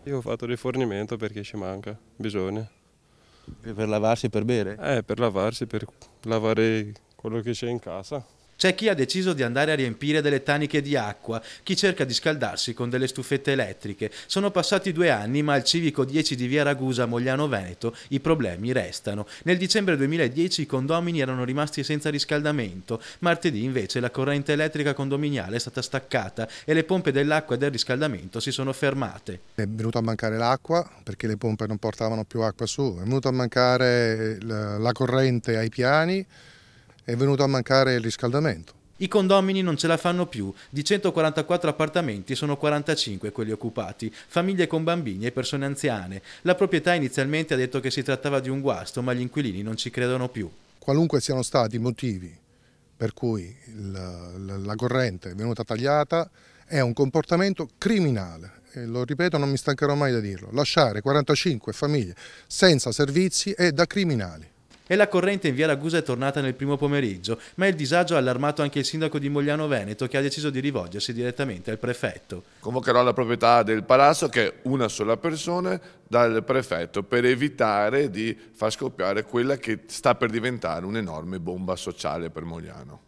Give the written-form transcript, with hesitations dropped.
Io ho fatto rifornimento perché ci manca, bisogna. Per lavarsi e per bere? Per lavarsi, per lavare quello che c'è in casa. C'è chi ha deciso di andare a riempire delle taniche di acqua, chi cerca di scaldarsi con delle stufette elettriche. Sono passati 2 anni, ma al civico 10 di via Ragusa, Mogliano Veneto, i problemi restano. Nel dicembre 2010 i condomini erano rimasti senza riscaldamento. Martedì invece la corrente elettrica condominiale è stata staccata e le pompe dell'acqua e del riscaldamento si sono fermate. È venuto a mancare l'acqua perché le pompe non portavano più acqua su, è venuto a mancare la corrente ai piani, è venuto a mancare il riscaldamento. I condomini non ce la fanno più. Di 144 appartamenti sono 45 quelli occupati, famiglie con bambini e persone anziane. La proprietà inizialmente ha detto che si trattava di un guasto, ma gli inquilini non ci credono più. Qualunque siano stati i motivi per cui la corrente è venuta tagliata, è un comportamento criminale. E lo ripeto, non mi stancherò mai di dirlo. Lasciare 45 famiglie senza servizi è da criminali. E la corrente in via Ragusa è tornata nel primo pomeriggio, ma il disagio ha allarmato anche il sindaco di Mogliano Veneto, che ha deciso di rivolgersi direttamente al prefetto. Convocherò la proprietà del palazzo, che è una sola persona, dal prefetto, per evitare di far scoppiare quella che sta per diventare un'enorme bomba sociale per Mogliano.